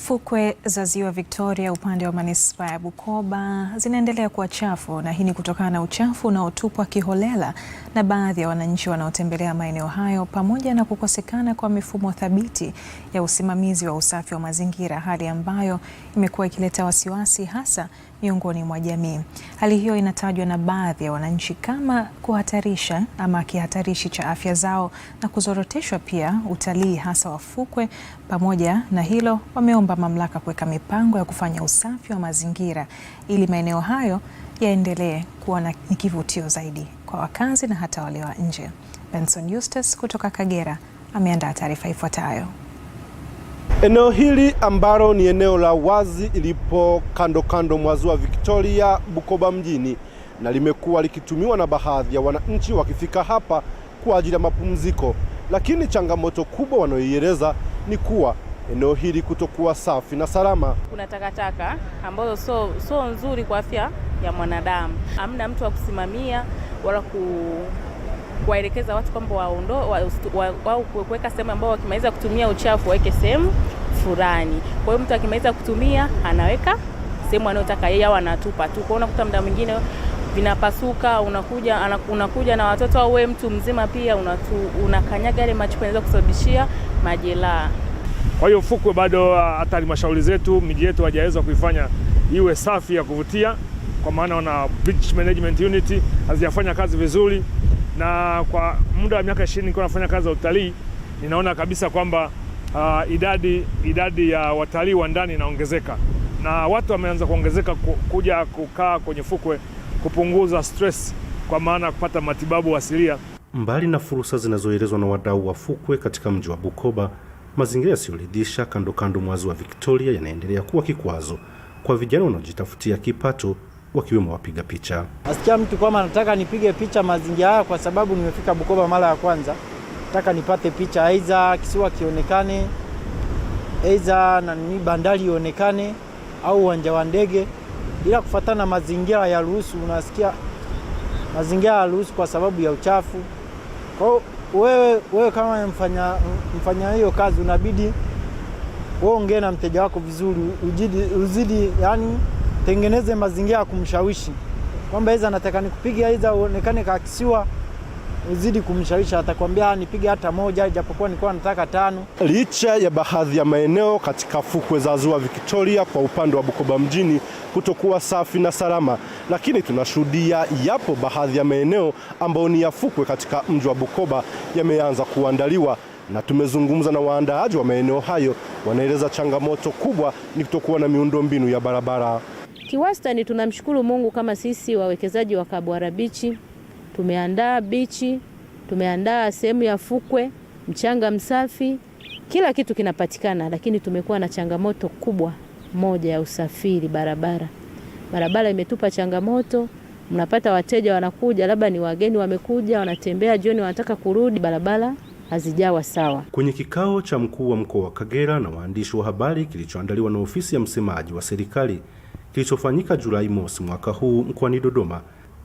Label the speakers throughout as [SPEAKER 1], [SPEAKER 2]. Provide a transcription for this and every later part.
[SPEAKER 1] Fukwe za Ziwa Victoria upande wa manispaa ya Bukoba zinaendelea kuwa chafu, na hii ni kutokana na uchafu unaotupwa kiholela na baadhi ya wananchi wanaotembelea maeneo hayo, pamoja na kukosekana kwa mifumo thabiti ya usimamizi wa usafi wa mazingira, hali ambayo imekuwa ikileta wasiwasi hasa miongoni mwa jamii. Hali hiyo inatajwa na baadhi ya wananchi kama kuhatarisha ama kihatarishi cha afya zao na kuzoroteshwa pia utalii hasa wa fukwe. Pamoja na hilo, wameomba mamlaka kuweka mipango ya kufanya usafi wa mazingira ili maeneo hayo yaendelee kuwa ni kivutio zaidi kwa wakazi na hata wale wa nje. Benson Eustace kutoka Kagera ameandaa taarifa ifuatayo.
[SPEAKER 2] Eneo hili ambalo ni eneo la wazi ilipo kando mwa Ziwa Victoria Bukoba mjini, na limekuwa likitumiwa na baadhi ya wananchi wakifika hapa kwa ajili ya mapumziko, lakini changamoto kubwa wanaoieleza ni kuwa eneo hili kutokuwa safi na salama.
[SPEAKER 3] Kuna takataka ambazo so nzuri kwa afya ya mwanadamu. Hamna mtu wa kusimamia wala kuwaelekeza watu kwamba wao kuweka sehemu ambao wakimaliza kutumia uchafu waweke sehemu fulani. Kwa hiyo mtu akimaliza kutumia anaweka sehemu anayotaka yeye au anatupa tu. Kwa unakuta muda mwingine vinapasuka, unakuja na watoto au wewe mtu mzima pia unakanyaga yale machupa, yanaweza kusababishia majeraha.
[SPEAKER 4] Kwa hiyo fukwe bado hata halmashauri zetu, miji yetu hajaweza kuifanya iwe safi ya kuvutia, kwa maana wana beach management unit hazijafanya kazi vizuri. Na kwa muda wa miaka 20 nilikuwa nafanya kazi za utalii, ninaona kabisa kwamba idadi ya watalii wa ndani inaongezeka, na watu wameanza kuongezeka kuja kukaa kwenye fukwe kupunguza stress, kwa maana kupata matibabu asilia.
[SPEAKER 2] Mbali na fursa zinazoelezwa na wadau wa fukwe katika mji wa Bukoba, mazingira yasiyoridhisha kando mwa Ziwa Victoria yanaendelea kuwa kikwazo kwa vijana wanaojitafutia kipato, wakiwemo wapiga picha.
[SPEAKER 5] Nasikia mtu kama nataka nipige picha mazingira haya kwa sababu nimefika Bukoba mara ya kwanza. Nataka nipate picha, aidha kisiwa kionekane, aidha na bandari ionekane au uwanja wa ndege, ila kufuatana mazingira ya ruhusu. Unasikia mazingira ya ruhusu kwa sababu ya uchafu. Kwa wewe kama mfanya hiyo kazi, unabidi wewe ongee na mteja wako vizuri, uzidi yani tengeneze mazingira kumshawishi kwamba aidha nataka nikupiga, aidha uonekane kama kisiwa, uzidi kumshawishi. Atakwambia nipige hata moja japokuwa nilikuwa nataka 5.
[SPEAKER 2] Licha ya baadhi ya maeneo katika fukwe za Ziwa Victoria kwa upande wa Bukoba mjini kutokuwa safi na salama, lakini tunashuhudia yapo baadhi ya maeneo ambayo ni ya fukwe katika mji wa Bukoba yameanza kuandaliwa, na tumezungumza na waandaaji wa maeneo hayo. Wanaeleza changamoto kubwa ni kutokuwa na miundombinu ya barabara.
[SPEAKER 3] Kiwastani tunamshukuru Mungu kama sisi wawekezaji wa Kabwara Beach tumeandaa bichi, tumeandaa sehemu ya fukwe, mchanga msafi, kila kitu kinapatikana, lakini tumekuwa na changamoto kubwa moja ya usafiri. Barabara imetupa changamoto. Mnapata wateja wanakuja, labda ni wageni wamekuja, wanatembea jioni wanataka kurudi, barabara hazijawa sawa.
[SPEAKER 2] Kwenye kikao cha mkuu wa mkoa wa Kagera na waandishi wa habari kilichoandaliwa na ofisi ya msemaji wa serikali kilichofanyika Julai mosi mwaka huu mkoani Dodoma,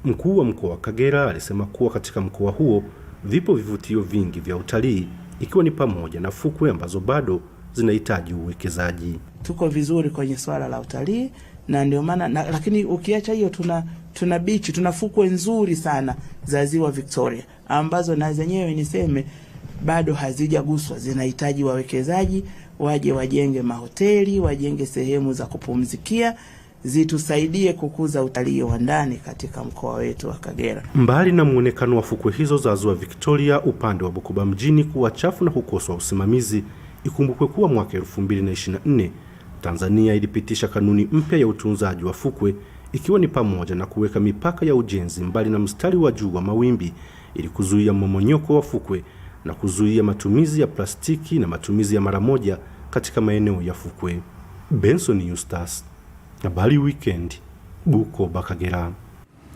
[SPEAKER 2] mkuu wa mkoa wa Kagera alisema kuwa katika mkoa huo vipo vivutio vingi vya utalii, ikiwa ni pamoja na fukwe ambazo bado zinahitaji uwekezaji.
[SPEAKER 6] Tuko vizuri kwenye swala la utalii, na ndio maana lakini ukiacha hiyo tuna beach, tuna fukwe nzuri sana za Ziwa Victoria ambazo na zenyewe niseme bado hazijaguswa, zinahitaji wawekezaji waje wajenge mahoteli, wajenge sehemu za kupumzikia, zitusaidie kukuza utalii wa ndani katika mkoa wetu wa Kagera.
[SPEAKER 2] Mbali na muonekano wa fukwe hizo za Ziwa Victoria upande wa Bukoba mjini kuwa chafu na kukosa usimamizi, ikumbukwe kuwa mwaka 2024 Tanzania ilipitisha kanuni mpya ya utunzaji wa fukwe, ikiwa ni pamoja na kuweka mipaka ya ujenzi mbali na mstari wa juu wa mawimbi ili kuzuia mmomonyoko wa fukwe na kuzuia matumizi ya plastiki na matumizi ya mara moja katika maeneo ya fukwe. Benson Eustace, Habari Weekend, Bukoba, Kagera.